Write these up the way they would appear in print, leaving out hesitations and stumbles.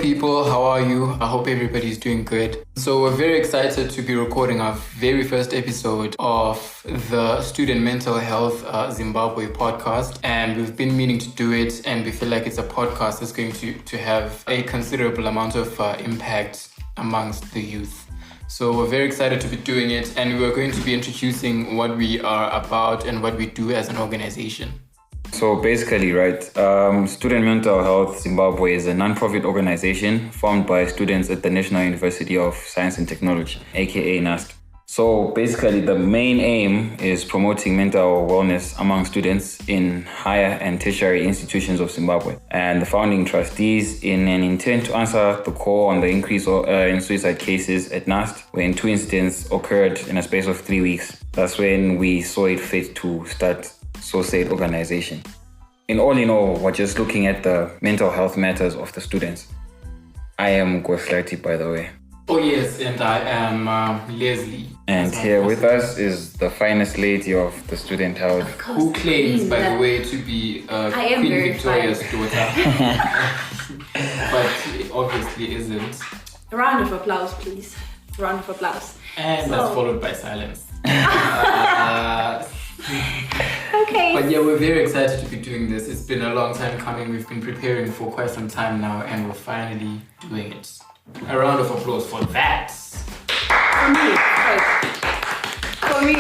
people, how are you? I hope everybody's doing good. So we're very excited to be recording our very first episode of the Student Mental Health Zimbabwe podcast, and we've been meaning to do it, and we feel like it's a podcast that's going to have a considerable amount of impact amongst the youth. So we're very excited to be doing it, and we're going to be introducing what we are about and what we do as an organization. So basically, right, Student Mental Health Zimbabwe is a non-profit organization formed by students at the National University of Science and Technology, aka NUST. So basically, the main aim is promoting mental wellness among students in higher and tertiary institutions of Zimbabwe. And the founding trustees, in an intent to answer the call on the increase in suicide cases at NUST, when 2 incidents occurred in a space of 3 weeks. That's when we saw it fit to start said organization. In all, we're just looking at the mental health matters of the students. I am Goslati, by the way. Oh yes, and I am Leslie. And here with us is the finest lady of the student health. Who claims, by the way, to be Queen Victoria's daughter. But it obviously isn't. A round of applause, please. A round of applause. And that's followed by silence. Okay. But yeah, we're very excited to be doing this. It's been a long time coming. We've been preparing for quite some time now, and we're finally doing it. A round of applause for that. For me.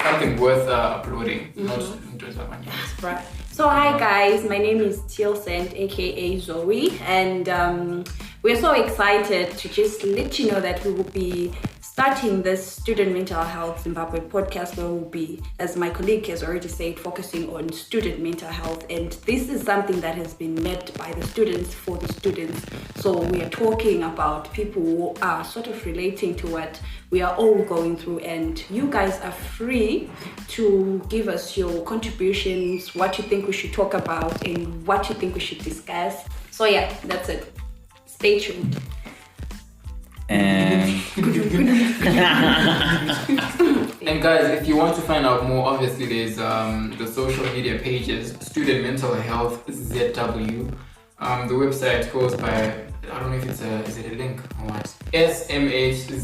Something worth applauding. Not Right. So hi guys, my name is Tilsent, aka Zoe, and we're so excited to just let you know that we will be starting this Student Mental Health Zimbabwe podcast, where we'll be, as my colleague has already said, focusing on student mental health. And this is something that has been met by the students for the students. So we are talking about people who are sort of relating to what we are all going through. And you guys are free to give us your contributions, what you think we should talk about, and what you think we should discuss. So yeah, that's it. Stay tuned. And guys, if you want to find out more, obviously there's the social media pages, Student Mental Health ZW. The website goes by, I don't know if is it a link or what? smhzw.org.zw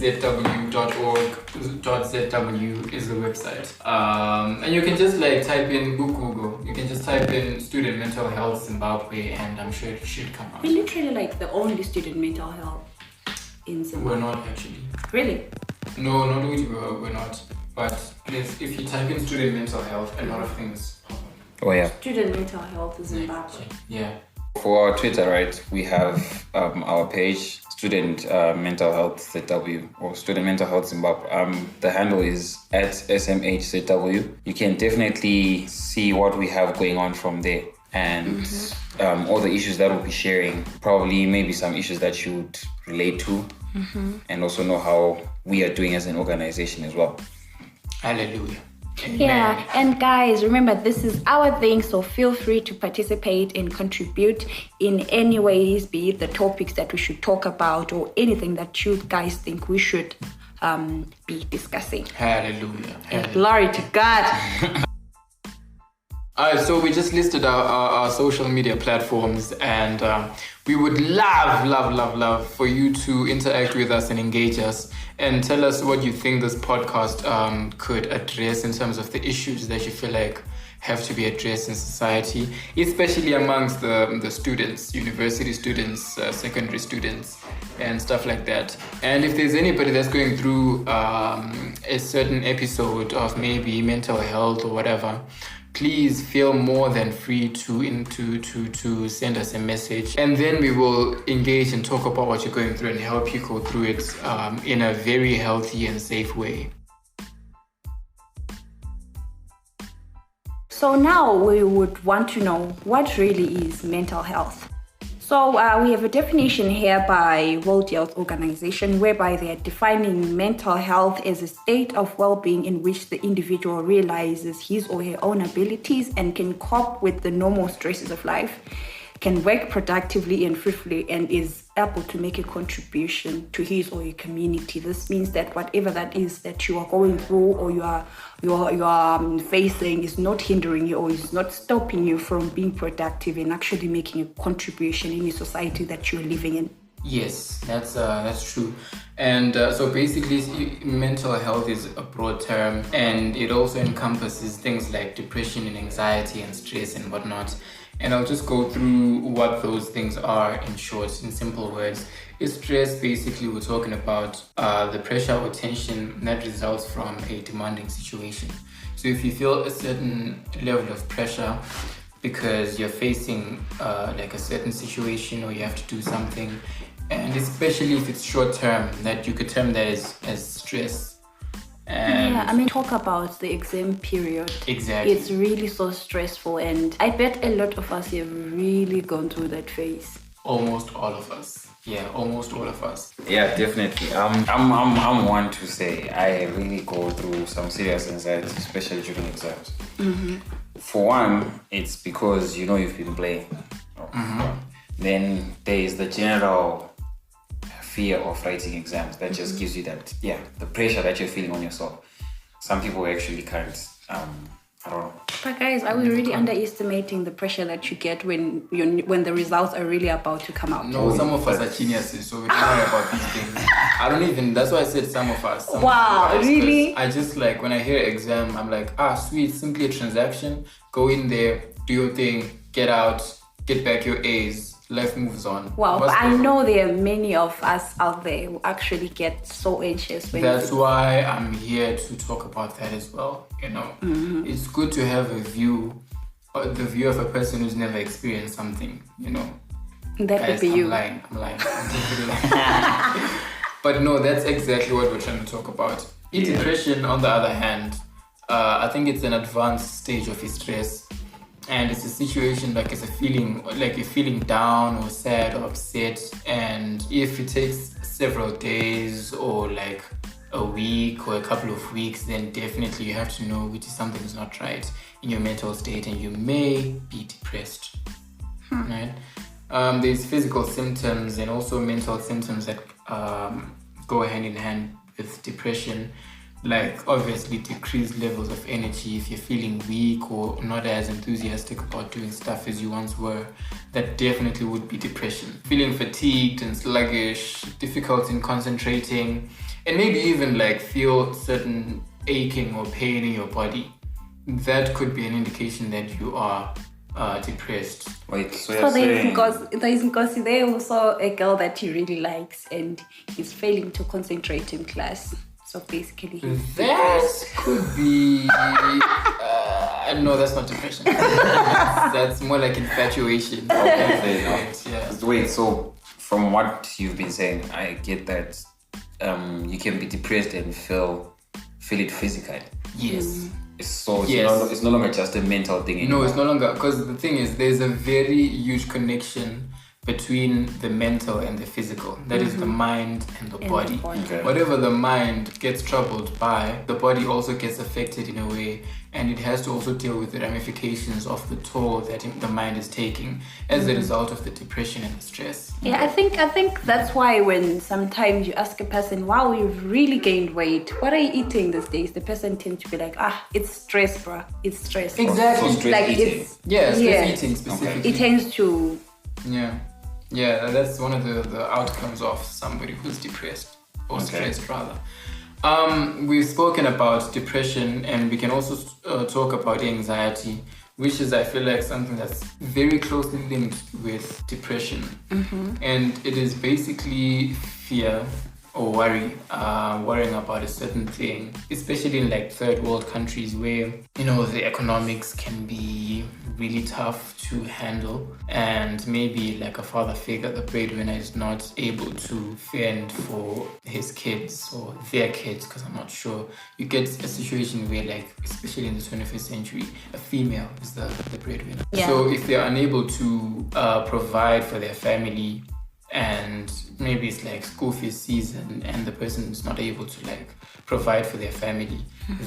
is the website. And you can just type in Google. You can just type in Student Mental Health Zimbabwe, and I'm sure it should come out. We're literally the only student mental health in Zimbabwe. We're not actually. Really? No, not really, we're not. But if you type in student mental health, a lot of things pop up. Oh yeah. Student mental health is Zimbabwe. Yeah. For our Twitter, right, we have our page, Student Mental Health ZW, or Student Mental Health Zimbabwe. The handle is at SMHZW. You can definitely see what we have going on from there, and all the issues that we'll be sharing, probably maybe some issues that you would relate to, and also know how we are doing as an organization as well. Hallelujah. Amen. Yeah, and guys, remember, this is our thing, so feel free to participate and contribute in any ways, be it the topics that we should talk about or anything that you guys think we should be discussing. Hallelujah. And glory to God. Alright, so we just listed our social media platforms, and we would love for you to interact with us and engage us and tell us what you think this podcast could address in terms of the issues that you feel like have to be addressed in society, especially amongst the students, university students, secondary students, and stuff like that. And if there's anybody that's going through a certain episode of maybe mental health or whatever, please feel more than free to send us a message, and then we will engage and talk about what you're going through and help you go through it in a very healthy and safe way. So now we would want to know what really is mental health. So we have a definition here by World Health Organization, whereby they are defining mental health as a state of well-being in which the individual realizes his or her own abilities and can cope with the normal stresses of life. can work productively and fruitfully and is able to make a contribution to his or your community. This means that whatever that is that you are going through or you are facing is not hindering you or is not stopping you from being productive and actually making a contribution in the society that you're living in. Yes, that's true. And so basically, mental health is a broad term, and it also encompasses things like depression and anxiety and stress and whatnot. And I'll just go through what those things are in short, in simple words. Is stress, basically, we're talking about the pressure or tension that results from a demanding situation. So if you feel a certain level of pressure because you're facing like a certain situation or you have to do something, and especially if it's short term, that you could term that as stress. And talk about the exam period. Exactly. It's really so stressful, and I bet a lot of us have really gone through that phase. Almost all of us. Yeah, almost all of us. Yeah, definitely. I'm one to say I really go through some serious anxiety, especially during exams. Mm-hmm. For one, it's because you've been playing. Mm-hmm. Then there is the general fear of writing exams that just gives you that, the pressure that you're feeling on yourself. Some people actually can't, I don't know. But guys, are we really underestimating the pressure that you get when the results are really about to come out? No, some of us are geniuses, so we don't worry about these things. That's why I said some of us. Wow, really? I just like, when I hear exam, I'm like, sweet, simply a transaction. Go in there, do your thing, get out, get back your A's. Life moves on. Wow, but I know there are many of us out there who actually get so anxious. That's why I'm here to talk about that as well. Mm-hmm. It's good to have the view of a person who's never experienced something. That Guys, would be you. I'm lying. But no, that's exactly what we're trying to talk about. Depression, on the other hand, I think it's an advanced stage of stress. And it's a situation like it's a feeling like you're feeling down or sad or upset. And if it takes several days or like a week or a couple of weeks, then definitely you have to know which something's not right in your mental state and you may be depressed. Right? There's physical symptoms and also mental symptoms that go hand in hand with depression. Like obviously decreased levels of energy. If you're feeling weak or not as enthusiastic about doing stuff as you once were, that definitely would be depression. Feeling fatigued and sluggish, difficult in concentrating, and maybe even like feel certain aching or pain in your body. That could be an indication that you are depressed. Wait, so there's Nkosi there also a girl that he really likes and he's failing to concentrate in class. So basically, that could be. No, that's not depression. That's more like infatuation. Okay, no. Wait, so from what you've been saying, I get that you can be depressed and feel it physically. Yes. It's no longer just a mental thing anymore. No, it's no longer, because the thing is, there's a very huge connection between the mental and the physical. That is the mind and the body. Okay. Whatever the mind gets troubled by, the body also gets affected in a way, and it has to also deal with the ramifications of the toll that the mind is taking as a result of the depression and the stress. Yeah, I think that's why when sometimes you ask a person, wow, you've really gained weight, what are you eating these days? The person tends to be like, it's stress, bro. It's stress. Exactly. So stress eating. Stress eating specifically. It tends to... Yeah, that's one of the outcomes of somebody who's depressed or stressed rather. We've spoken about depression, and we can also talk about anxiety, which is, I feel like, something that's very closely linked with depression. And it is basically fear or worrying about a certain thing, especially in like third world countries where, the economics can be really tough to handle, and maybe like a father figure, the breadwinner, is not able to fend for his kids or their kids, because I'm not sure. You get a situation where, like, especially in the 21st century, a female is the breadwinner. Yeah. So if they're unable to provide for their family, and maybe it's like school fees season and the person is not able to like provide for their family,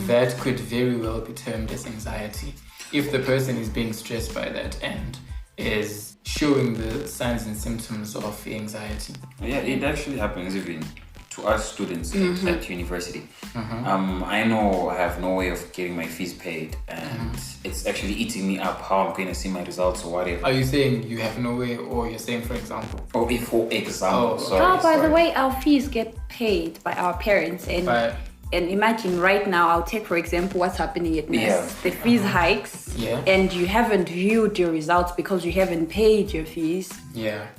that could very well be termed as anxiety if the person is being stressed by that and is showing the signs and symptoms of anxiety. Yeah, it actually happens even to us students at university. I know I have no way of getting my fees paid, and it's actually eating me up how I'm going to see my results or whatever. Are you saying you have no way, or you're saying for example? Or if, for example, By the way, our fees get paid by our parents, and imagine right now, I'll take for example what's happening at NES. The fees hikes, and you haven't viewed your results because you haven't paid your fees.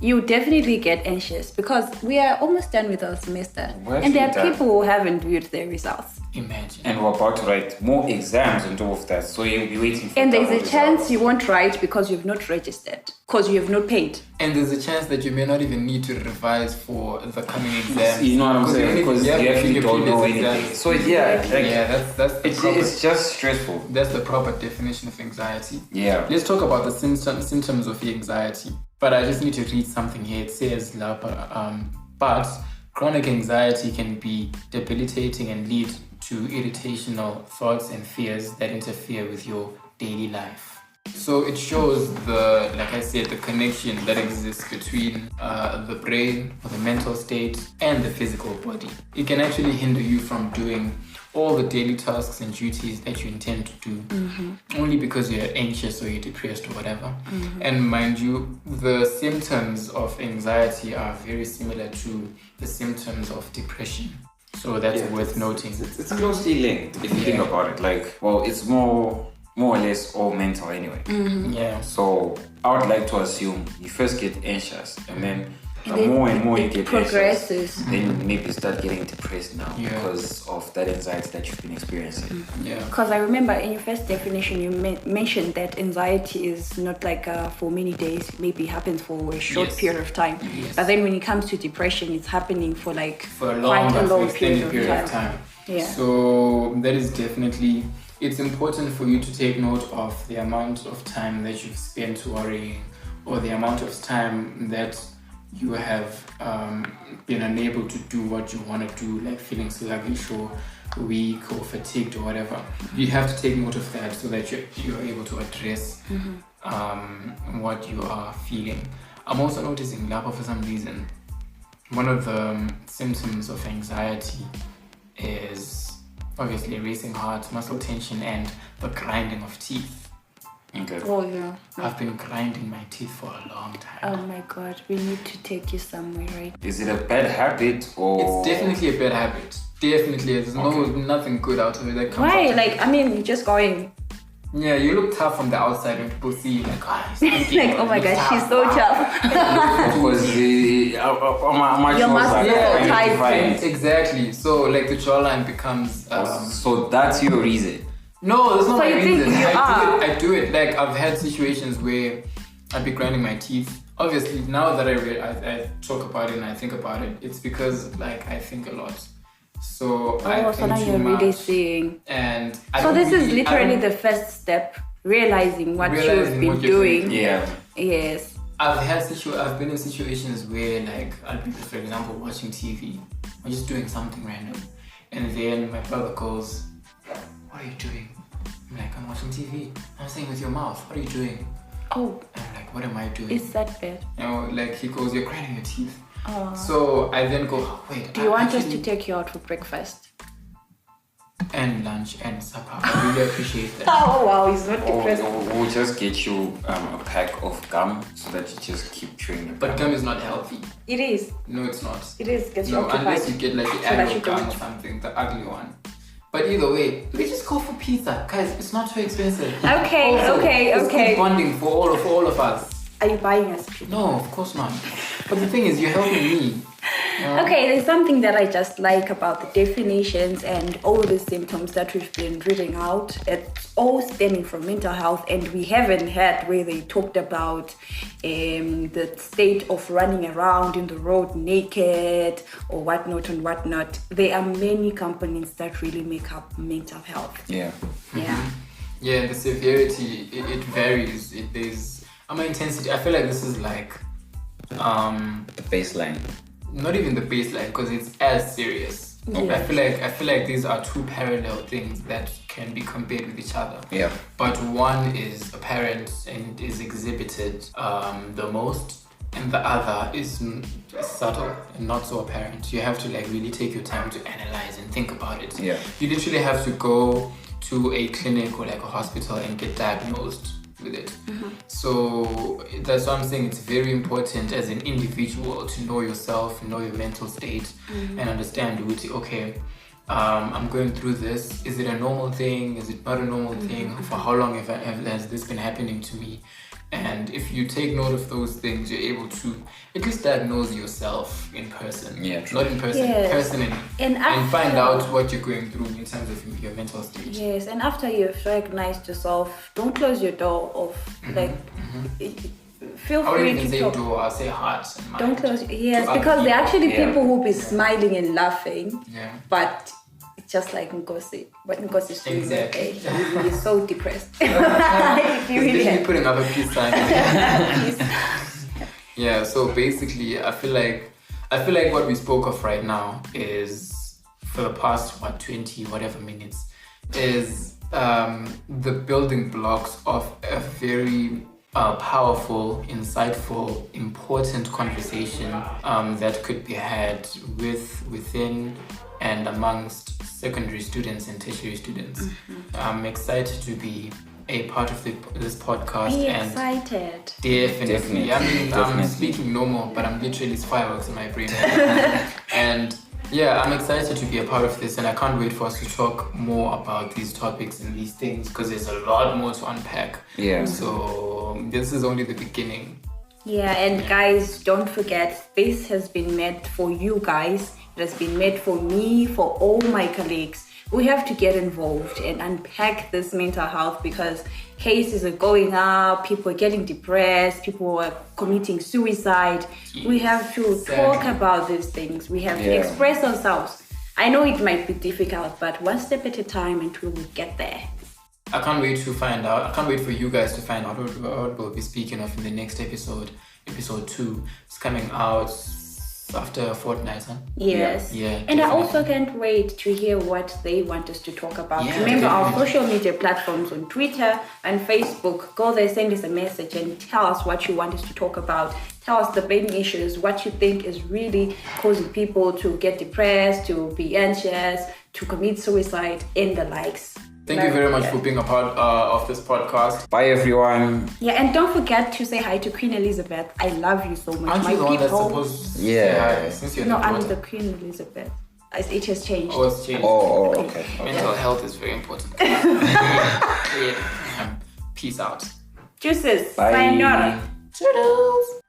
You definitely get anxious because we are almost done with our semester, and there are people who haven't viewed their results. Imagine. And we're about to write more exams on top of that, so you'll be waiting for. And there's a chance you won't write because you've not registered, because you have not paid. And there's a chance that you may not even need to revise for the coming exams. You know what I'm saying? Because you actually don't know anything. So that's it's just stressful. That's the proper definition of anxiety. Yeah. Let's talk about the symptoms of anxiety. But I just need to read something here. It says, but chronic anxiety can be debilitating and lead to irritational thoughts and fears that interfere with your daily life. So it shows the connection that exists between the brain or the mental state and the physical body. It can actually hinder you from doing all the daily tasks and duties that you intend to do only because you're anxious or you're depressed or whatever. And mind you, the symptoms of anxiety are very similar to the symptoms of depression. So that's worth noting. It's closely linked if you think about it. It's more or less all mental anyway. So I would like to assume you first get anxious, and then more and more you get progresses. Anxious, then you maybe start getting depressed now because of that anxiety that you've been experiencing. Because I remember in your first definition you mentioned that anxiety is not like for many days, maybe happens for a short period of time. But then when it comes to depression, it's happening for a quite a long period of time. So that is definitely, it's important for you to take note of the amount of time that you've spent worrying, or the amount of time that you have been unable to do what you want to do, like feeling sluggish or weak or fatigued or whatever. You have to take note of that so that you're able to address what you are feeling. I'm also noticing Lapa, for some reason, one of the symptoms of anxiety is obviously racing heart, muscle tension, and the grinding of teeth. Okay. Oh yeah. I've been grinding my teeth for a long time. Oh my god, we need to take you somewhere, right? Is it a bad habit or? It's definitely a bad habit. Definitely, there's nothing good out of it that comes. Why? You're just going. Yeah, you look tough from the outside when people see you, oh my god, she's so tough. Because your muscles are tight. Exactly. So the jawline becomes. So that's your reason. No, that's not so my reason. I do it. I've had situations where I'd be grinding my teeth. Obviously, now that I talk about it and I think about it, it's because I think a lot. So now you're really seeing. And this is literally the first step, realizing what you've been doing. Yeah. Yes. I've been in situations where I'll be, for example, watching TV or just doing something random, and then my brother goes, "What are you doing?" I'm like, "I'm watching TV." I'm saying, "With your mouth, what are you doing?" Oh. And I'm like, "What am I doing?" Is that bad? He goes, "You're grinding your teeth." Oh. So I then go, "Wait." Do you want us to take you out for breakfast? And lunch and supper. I really appreciate that. Oh wow, he's not depressed. We'll just get you a pack of gum so that you just keep chewing it. But gum is not healthy. It is. No, it's not. It is. Gets you occupied. Unless you get the annual gum or something, the ugly one. But either way, let's just go for pizza, guys. It's not too expensive. Okay, also, okay. It's good bonding for all of us. Are you buying us pizza? No, of course not. But the thing is, you're helping me. Okay, there's something that I just like about the definitions and all the symptoms that we've been reading out. It's all stemming from mental health, and we haven't had where they talked about the state of running around in the road naked or whatnot. There are many components that really make up mental health. Yeah. Yeah. Yeah, the severity, it varies. There's intensity. I feel like this is the baseline. Not even the baseline, because it's as serious. I feel like these are two parallel things that can be compared with each other. Yeah. But one is apparent and is exhibited the most, and the other is subtle and not so apparent. You have to like really take your time to analyze and think about it. Yeah. You literally have to go to a clinic or like a hospital and get diagnosed with it. So that's why I'm saying it's very important as an individual to know yourself, know your mental state, and understand, okay, I'm going through this. Is it a normal thing? Is it not a normal thing? For how long has this been happening to me? And if you take note of those things, you're able to at least diagnose yourself in person. Yeah, true. Not in person, personally. And find out what you're going through in terms of your mental state. Yes, and after you've recognized yourself, don't close your door off. Feel I free wouldn't even to say talk. door, I'll say heart and mind. Don't close. Yes, To other because there are actually people. people who be smiling and laughing. Yeah. But it's just like Nkosi. What Nkosi is doing Exactly. that day. He's so depressed. He He's really literally putting up a peace sign. Yeah, so basically I feel like what we spoke of right now is, for the past 20 whatever minutes, is the building blocks of a very powerful, insightful, important conversation that could be had within and amongst secondary students and tertiary students. I'm excited to be a part of this podcast. Be and excited. Definitely. I mean, I'm Definitely. speaking normal, but I'm literally fireworks in my brain. And yeah, I'm excited to be a part of this, and I can't wait for us to talk more about these topics and these things, because there's a lot more to unpack. Yeah. So this is only the beginning. Yeah, and guys, don't forget, this has been made for you guys. It has been made for me, for all my colleagues. We have to get involved and unpack this mental health, because cases are going up, people are getting depressed, people are committing suicide. We have to talk about these things. We have to express ourselves. I know it might be difficult, but one step at a time until we get there. I can't wait to find out. I can't wait for you guys to find out what we'll be speaking of in the next episode. Episode 2 is coming out after a fortnight, huh? Yes. Yeah, And I definitely. also can't wait to hear what they want us to talk about. Yeah, Remember our definitely. social media platforms on Twitter and Facebook. Go there, send us a message and tell us what you want us to talk about. Tell us the main issues, what you think is really causing people to get depressed, to be anxious, to commit suicide, and the likes. Thank you very much for being a part of this podcast. Bye, everyone. Yeah, and don't forget to say hi to Queen Elizabeth. I love you so much. Aren't My you the one that's people. supposed to Yeah. say hi, since you're No, the I'm daughter? the Queen Elizabeth. It has changed. Oh, it's changed. Oh, okay. Mental health is very important. Yeah. Peace out. Juices. Bye. Sayonara. Toodles.